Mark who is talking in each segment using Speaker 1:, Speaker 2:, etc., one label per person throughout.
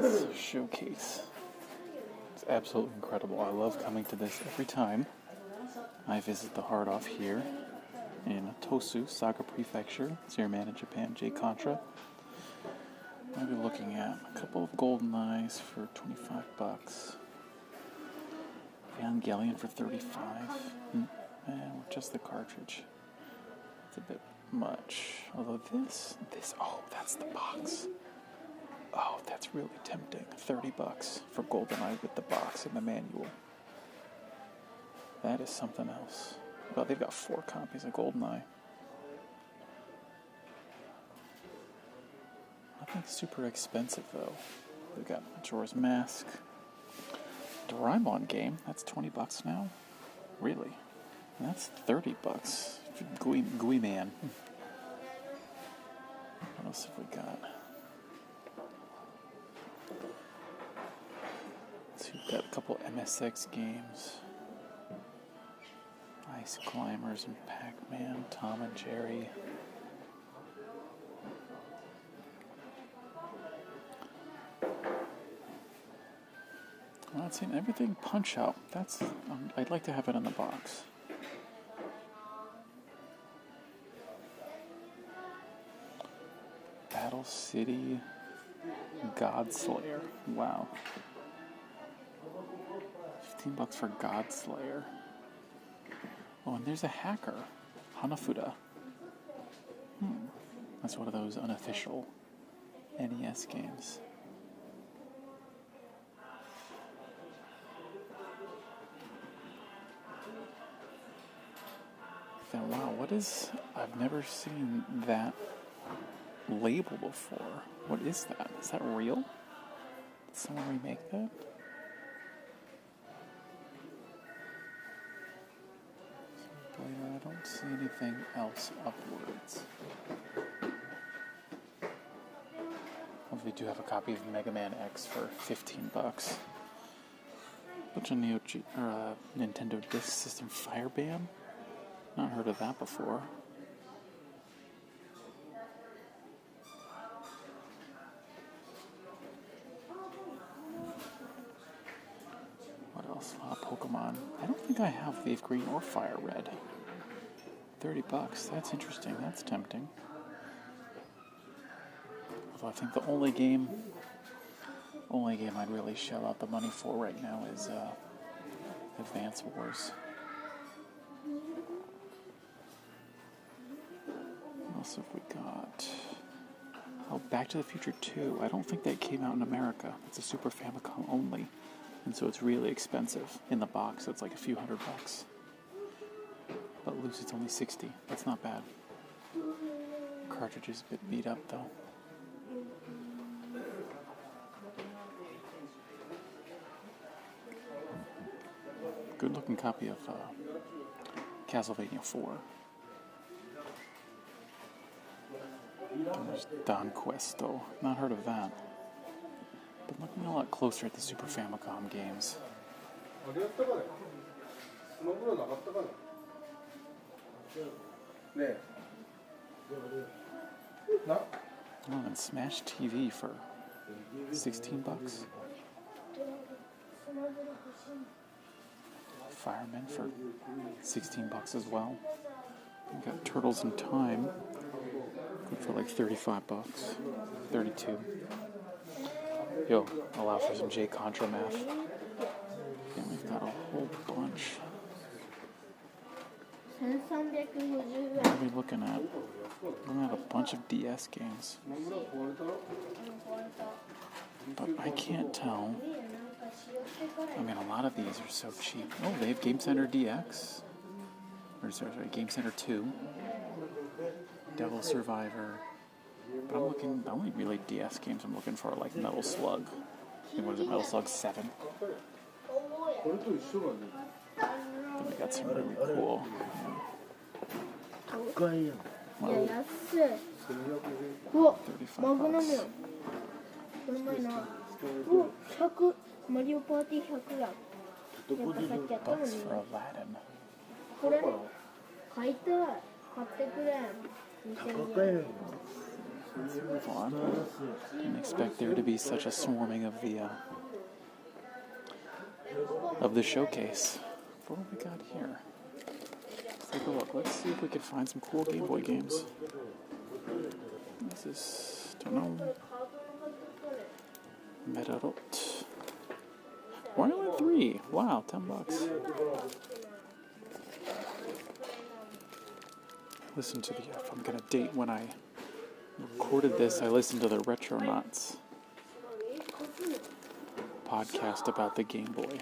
Speaker 1: Saturns showcase. It's absolutely incredible. I love coming to this every time I visit the Hard Off here in Tosu, Saga Prefecture. It's your man in Japan, Jay Contra. I'll be looking at a couple of golden eyes for 25 bucks. Evangelion for 35. And just the cartridge. It's a bit much. Although this, oh, that's the box. Oh, that's really tempting. 30 bucks for GoldenEye with the box and the manual. That is something else. Well, they've got 4 copies of GoldenEye. Nothing super expensive, though. They've got Majora's Mask. Doraemon game, that's 20 bucks now? Really? And that's 30 bucks. Gooey Man. What else have we got? So we've got a couple MSX games. Ice Climbers and Pac-Man, Tom and Jerry. Well, I've seen everything Punch-Out. That's I'd like to have it in the box. Battle City Godslayer. Wow. 15 bucks for Godslayer. Oh, and there's a hacker. Hanafuda. That's one of those unofficial NES games. Then, wow, what is... I've never seen that label before. What is that? Is that real? Did someone remake that? I don't see anything else upwards. Well, we do have a copy of Mega Man X for 15 bucks. Bunch of Nintendo Disk System Fireband. Not heard of that before. What else? Pokemon. I don't think I have Leaf Green or Fire Red. 30 bucks. That's interesting. That's tempting. Although I think the only game I'd really shell out the money for right now is Advance Wars. What else have we got? Oh, Back to the Future 2. I don't think that came out in America. It's a Super Famicom only. And so it's really expensive. In the box, it's like a few $100 bucks. But loose, it's only 60. That's not bad. Cartridge is a bit beat up, though. Good looking copy of Castlevania 4. There's Don Questo. Not heard of that. Been looking a lot closer at the Super Famicom games. Oh, and Smash TV for 16 bucks. Fireman for 16 bucks as well. We got Turtles in Time. Good for like 35 bucks. 32. Yo, allow for some J Contra math. And we've got a whole bunch. What are we looking at? We're looking at a bunch of DS games. But I can't tell. I mean, a lot of these are so cheap. Oh, they have Game Center DX. Or sorry, Game Center 2. Devil Survivor. But I'm looking, the only really DS games I'm looking for are like Metal Slug. I think, what is it, Metal Slug 7? Then we got some really cool. Wow. 35 bucks. Bucks for Aladdin. Let's move on. Didn't expect there to be such a swarming of the showcase. What have we got here? Let's take a look. Let's see if we can find some cool Game Boy games. This is, don't know. Medarot. Wario Land 3. Wow, $10. Listen to the, if I'm gonna date when I recorded this, I listened to the Retronauts podcast about the Game Boy.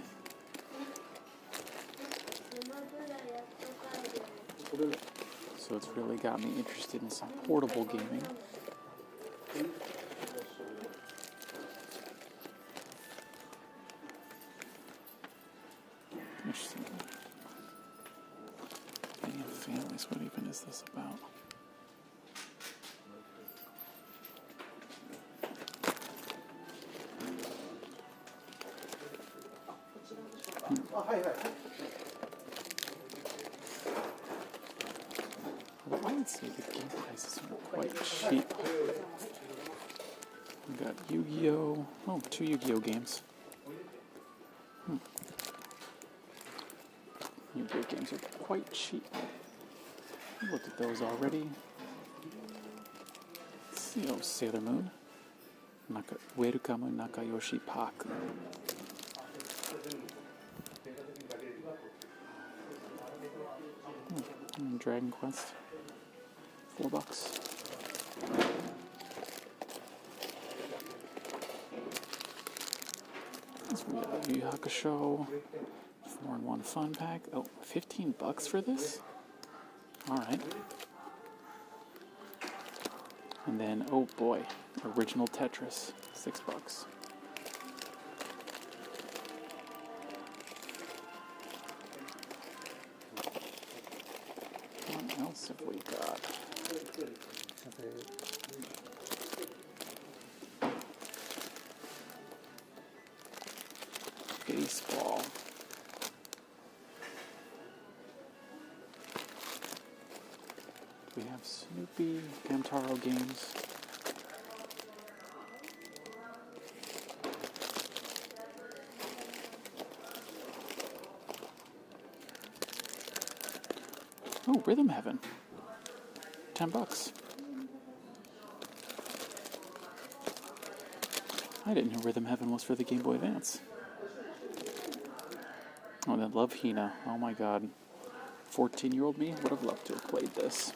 Speaker 1: So it's really got me interested in some portable gaming. Interesting. Any families, what even is this about? Well, I would say the game prices are quite cheap. We got Yu-Gi-Oh! Oh, 2 Yu-Gi-Oh! Games. Yu-Gi-Oh! Games are quite cheap. I looked at those already. Let's see, oh, Sailor Moon. Welcome Nakayoshi Park. Dragon Quest. $4. This we got Yu Yu Hakusho 4-in-1 Fun Pack. Oh, $15 for this? Alright. And then, oh boy, original Tetris, $6. What else have we got? Baseball. We have Snoopy, Hamtaro games. Oh, Rhythm Heaven. $10. I didn't know Rhythm Heaven was for the Game Boy Advance. Oh, and I love Hina. Oh my god. 14-year-old me would have loved to have played this.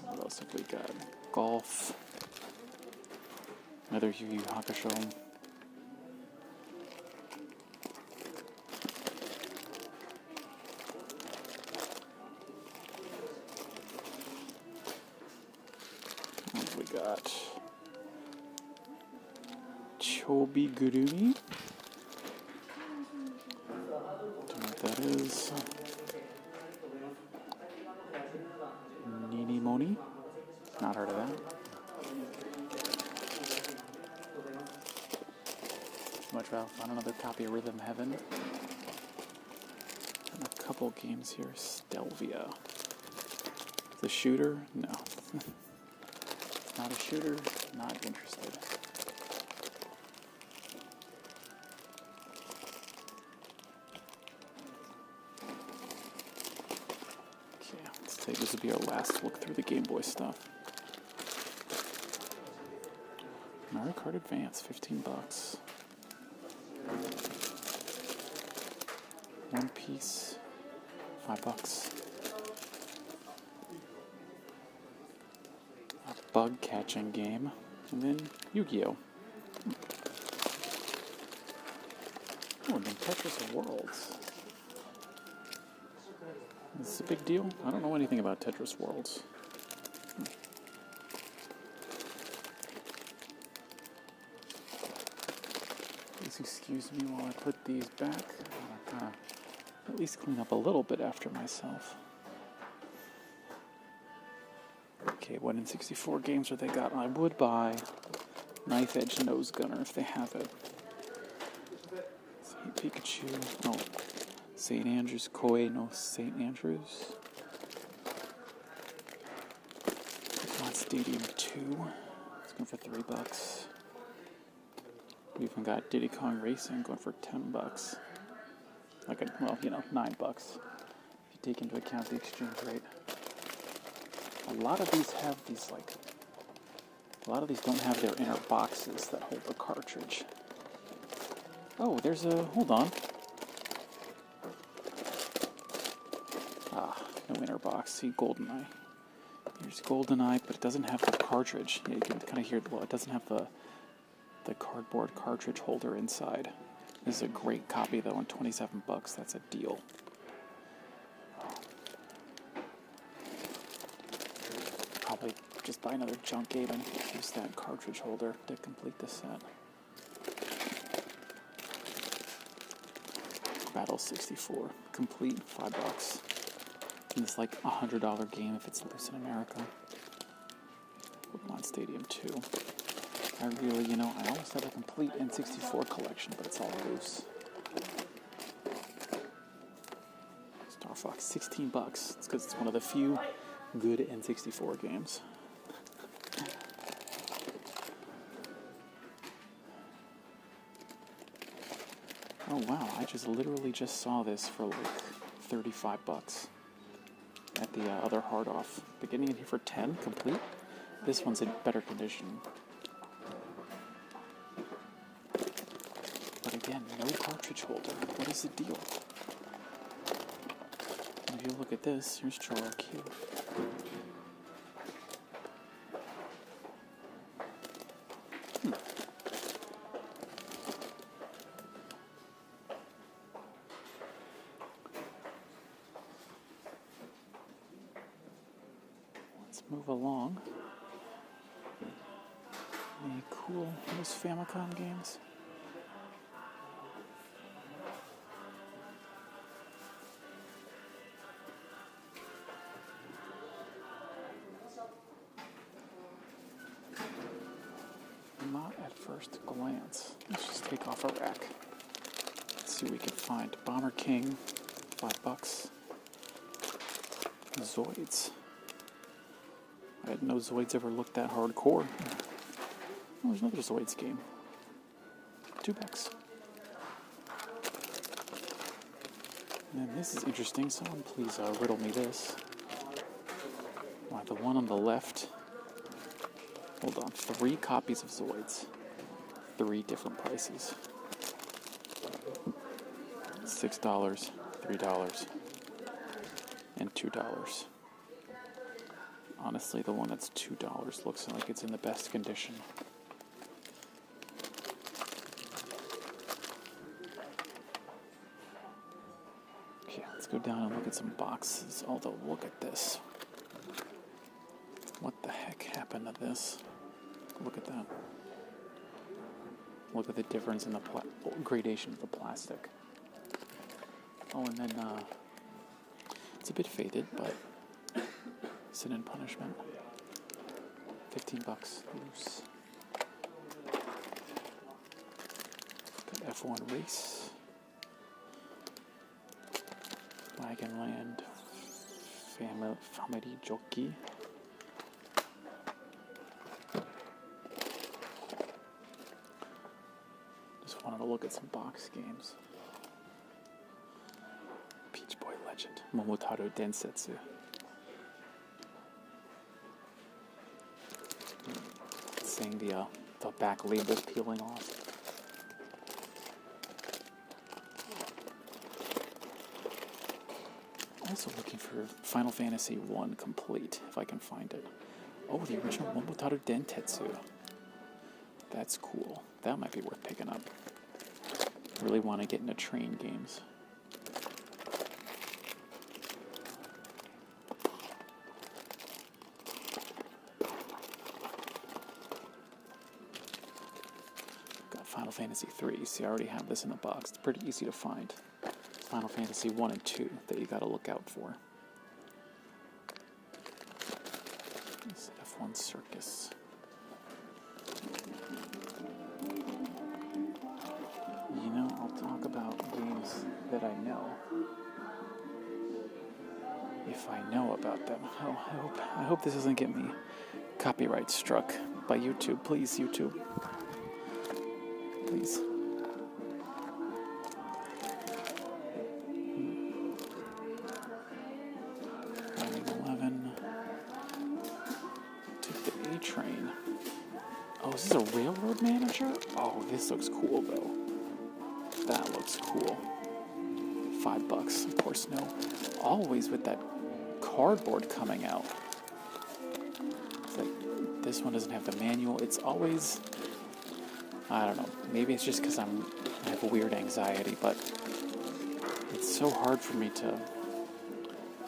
Speaker 1: What else have we got? Golf. Another Yu Yu Hakusho. What have we got? Chobi Gurumi. Don't know what that is. Nini Moni. Not heard of that. Much rather find another copy of Rhythm Heaven. And a couple games here. Stelvia. The shooter? No. Not a shooter. Not interested. Okay, let's take this will be our last look through the Game Boy stuff. Mario Kart Advance, $15. One Piece, $5. A bug catching game, and then Yu-Gi-Oh! Oh, and then Tetris Worlds. Is this a big deal? I don't know anything about Tetris Worlds. Please excuse me while I put these back. I'm gonna at least clean up a little bit after myself. Okay, what N64 games have they got? I would buy Knife Edge Nose Gunner if they have it. St. Pikachu. Oh, St. Andrews. Koei no St. Andrews. Stadium 2. It's going for $3. We even got Diddy Kong Racing going for $10. Like well, you know, $9 if you take into account the exchange rate. A lot of these have these a lot of these don't have their inner boxes that hold the cartridge. Oh, there's a, hold on. Ah, no inner box. See, GoldenEye. Here's GoldenEye, but it doesn't have the cartridge. Yeah, you can kind of hear it. Well, it doesn't have the cardboard cartridge holder inside. This is a great copy though, on $27. That's a deal. Probably just buy another junk game and use that cartridge holder to complete the set. Battle 64, complete, $5. And it's like $100 game if it's loose in America. Pokemon Stadium 2. I really, you know, I almost have a complete N64 collection, but it's all loose. Star Fox, $16. It's because it's one of the few good N64 games. Oh wow, I just literally just saw this for like $35 at the other Hard Off. Beginning in here for 10, complete. This one's in better condition. But again, no cartridge holder. What is the deal? If you look at this, here's Chara Q. Let's move along. Any cool Famicom games? Not at first glance. Let's just take off a rack. Let's see what we can find. Bomber King, $5. Zoids. I didn't know Zoids ever looked that hardcore. Oh, there's another Zoids game. $2. And this is interesting. Someone please riddle me this. Why, the one on the left. Hold on. 3 copies of Zoids. 3 different prices. $6, $3, and $2. Honestly, the one that's $2 looks like it's in the best condition. Okay, let's go down and look at some boxes. Although, look at this. What the heck happened to this? Look at that. Look at the difference in the gradation of the plastic. Oh, and then it's a bit faded, but Sin and Punishment. $15 loose. Got F1 Race. Wagonland. Family Jockey. Just wanted to look at some box games. Peach Boy Legend. Momotaro Densetsu. Seeing the back label peeling off. Also looking for Final Fantasy 1 complete, if I can find it. Oh, the original Momotaro Dentetsu. That's cool. That might be worth picking up. Really want to get into train games. Got Final Fantasy 3. See, I already have this in the box. It's pretty easy to find. Final Fantasy 1 and 2 that you gotta look out for. This F1 Circus. You know, I'll talk about games that I know. If I know about them. Oh, I hope this doesn't get me Copyright struck by YouTube. Please, YouTube. Please. Take the A train. Oh, is this a railroad manager? Oh, this looks cool though. That looks cool. $5, of course, no. Always with that cardboard coming out. It's like, this one doesn't have the manual. It's always, I don't know. Maybe it's just because I have a weird anxiety, but it's so hard for me to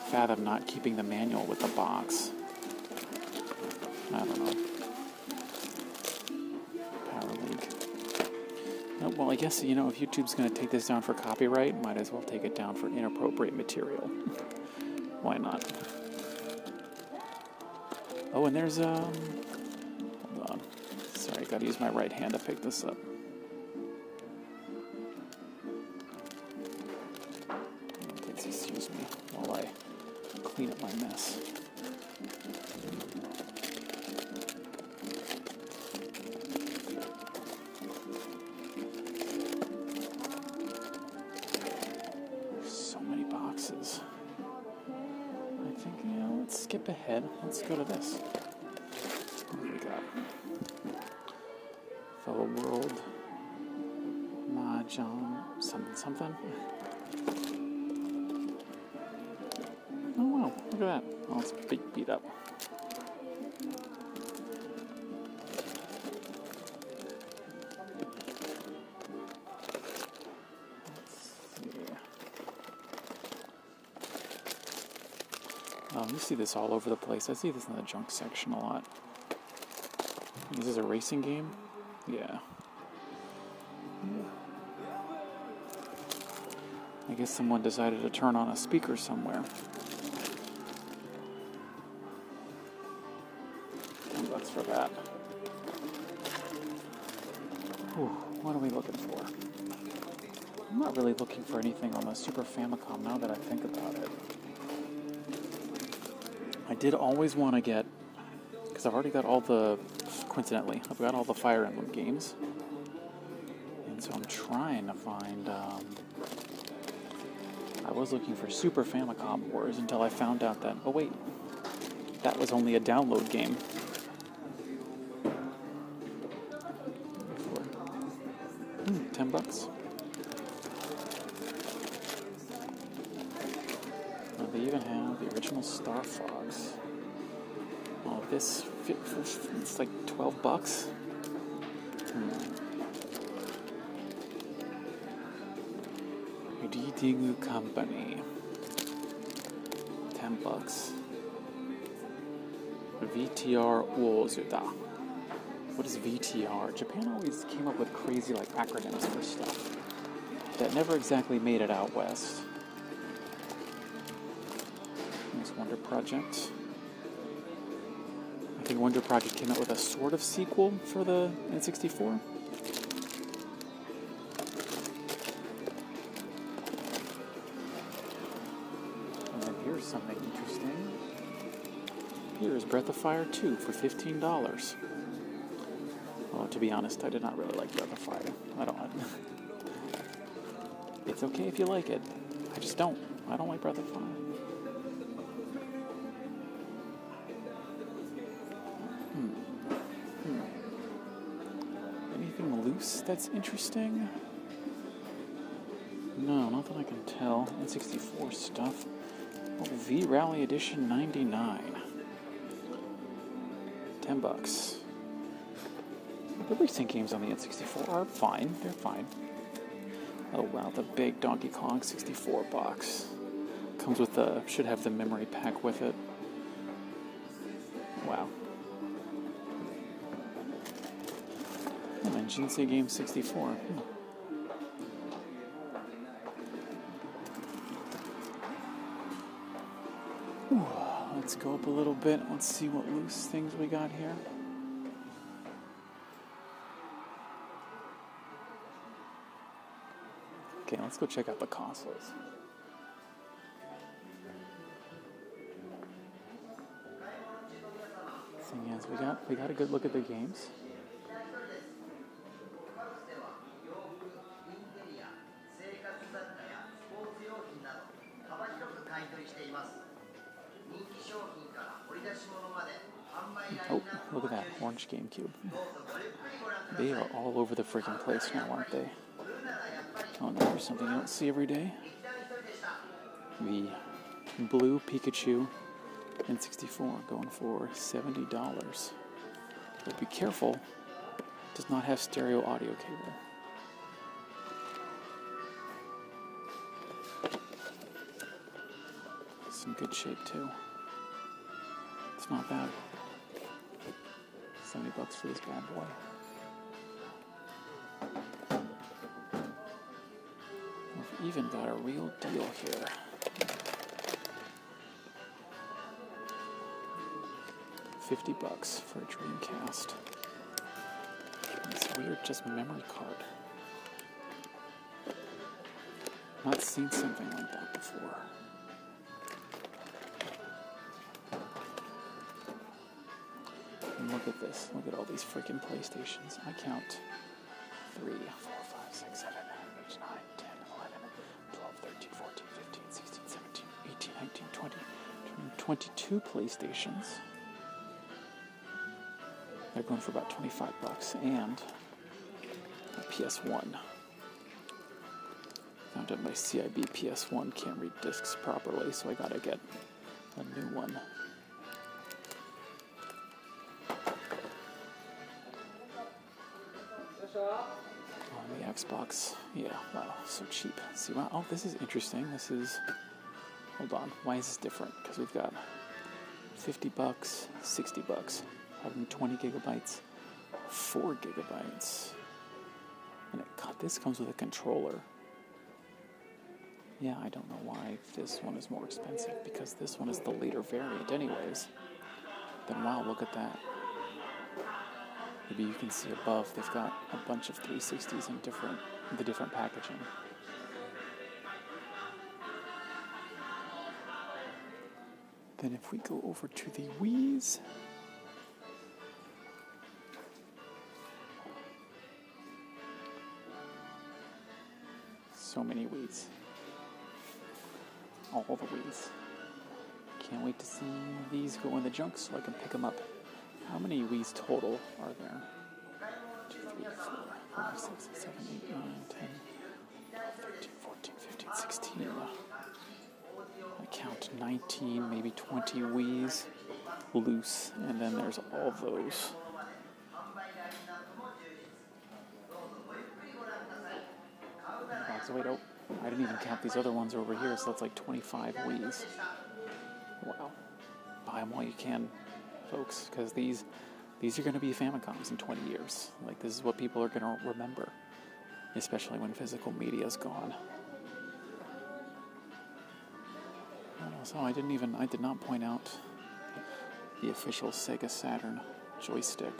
Speaker 1: fathom not keeping the manual with the box. I don't know. Power League. Oh, well, I guess, you know, if YouTube's going to take this down for copyright, might as well take it down for inappropriate material. Why not? Oh, and there's, hold on. Sorry, gotta use my right hand to pick this up. Please excuse me while I clean up my mess. Skip ahead. Let's go to this. What do we got? Fellow World. Mahjong. Something. Oh wow, look at that. Oh, it's beat up. You see this all over the place. I see this in the junk section a lot. Is this a racing game? Yeah. I guess someone decided to turn on a speaker somewhere. $10 for that. Whew, what are we looking for? I'm not really looking for anything on the Super Famicom now that I think about it. I did always want to get, because I've already got all the, coincidentally, I've got all the Fire Emblem games. And so I'm trying to find, I was looking for Super Famicom Wars until I found out that, oh wait, that was only a download game. $10. They even have the original Star Fox. Oh, this it's like $12. Reading Company. $10. VTR Wozuda. What is VTR? Japan always came up with crazy like acronyms for stuff that never exactly made it out west. Wonder Project. I think Wonder Project came out with a sort of sequel for the N64. And then here's something interesting. Here is Breath of Fire 2 for $15. Well, to be honest, I did not really like Breath of Fire. I don't like it. It's okay if you like it. I just don't. I don't like Breath of Fire. Anything loose that's interesting? No, not that I can tell. N64 stuff. Oh, V Rally Edition 99. $10. The racing games on the N64 are fine. They're fine. Oh wow, the big Donkey Kong 64 box. Comes with the, should have the memory pack with it. Wow. And then Jinsei Game 64. Ooh, let's go up a little bit. Let's see what loose things we got here. Okay, let's go check out the consoles. Thing So we got a good look at the games. Oh, look at that orange GameCube. They are all over the freaking place now, aren't they? Oh no, there's something you don't see every day. The blue Pikachu N64 going for $70. But be careful, it does not have stereo audio cable. It's in good shape too. It's not bad. $70 for this bad boy. We've even got a real deal here. $50 for a Dreamcast. It's weird, just memory card. Not seen something like that before. And look at this. Look at all these freaking PlayStations. I count 3, 4, 5, 6, 7, 8, 9, 10, 11, 12, 13, 14, 15, 16, 17, 18, 19, 20, 22 PlayStations. They're going for about $25, and a PS1. Found out my CIB PS1 can't read discs properly, so I gotta get a new one. On the Xbox, yeah, wow, so cheap. See, wow, oh, this is interesting. This is, hold on, why is this different? Because we've got $50, $60, 120 gigabytes, 4 gigabytes, and this comes with a controller. Yeah, I don't know why this one is more expensive, because this one is the later variant anyways. Then wow, look at that. Maybe you can see above, they've got a bunch of 360s in the different packaging. Then if we go over to the Wii's, so many Wii's. All the Wii's. Can't wait to see these go in the junk so I can pick them up. How many Wii's total are there? 2, 3, 4, 5, 6, 7, 8, 9, 10, 12, 13, 14, 15, 16. I count 19, maybe 20 Wii's loose, and then there's all those. So wait, oh, I didn't even count these other ones over here, so that's like 25 Wii's. Wow. Buy them while you can, folks, because these are going to be Famicoms in 20 years. Like, this is what people are going to remember, especially when physical media is gone. So I did not point out the official Sega Saturn joystick.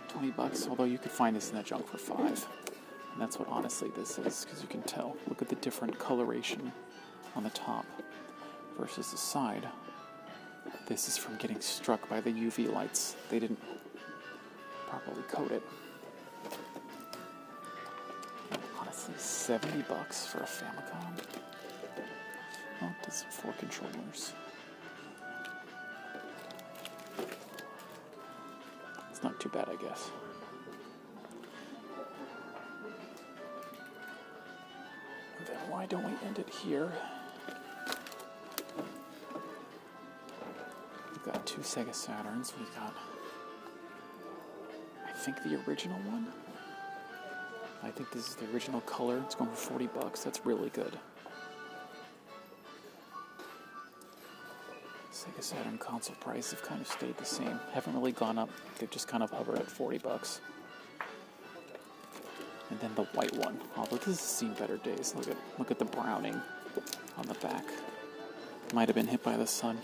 Speaker 1: $20, although you could find this in the junk for $5. And that's what honestly this is, because you can tell. Look at the different coloration on the top versus the side. This is from getting struck by the UV lights. They didn't properly coat it. Honestly, $70 for a Famicom. Oh, it does 4 controllers. It's not too bad, I guess. Then why don't we end it here? We've got 2 Sega Saturns. We've got, I think, the original one. I think this is the original color. It's going for $40. That's really good. Sega Saturn console prices have kind of stayed the same. Haven't really gone up. They've just kind of hovered at $40. And then the white one. Although this has seen better days. Look at the browning on the back. Might have been hit by the sun.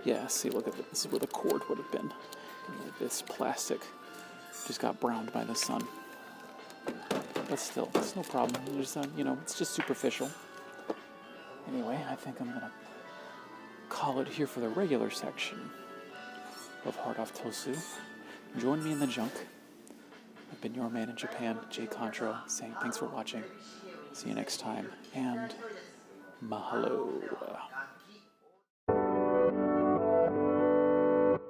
Speaker 1: Yeah, see, look at this is where the cord would have been. And this plastic just got browned by the sun. But still, it's no problem. There's, it's just superficial. Anyway, I think I'm gonna call it here for the regular section. of Hard Off Tosu. Join me in the junk. I've been your man in Japan, Jay Contra, saying thanks for watching. See you next time, and mahalo.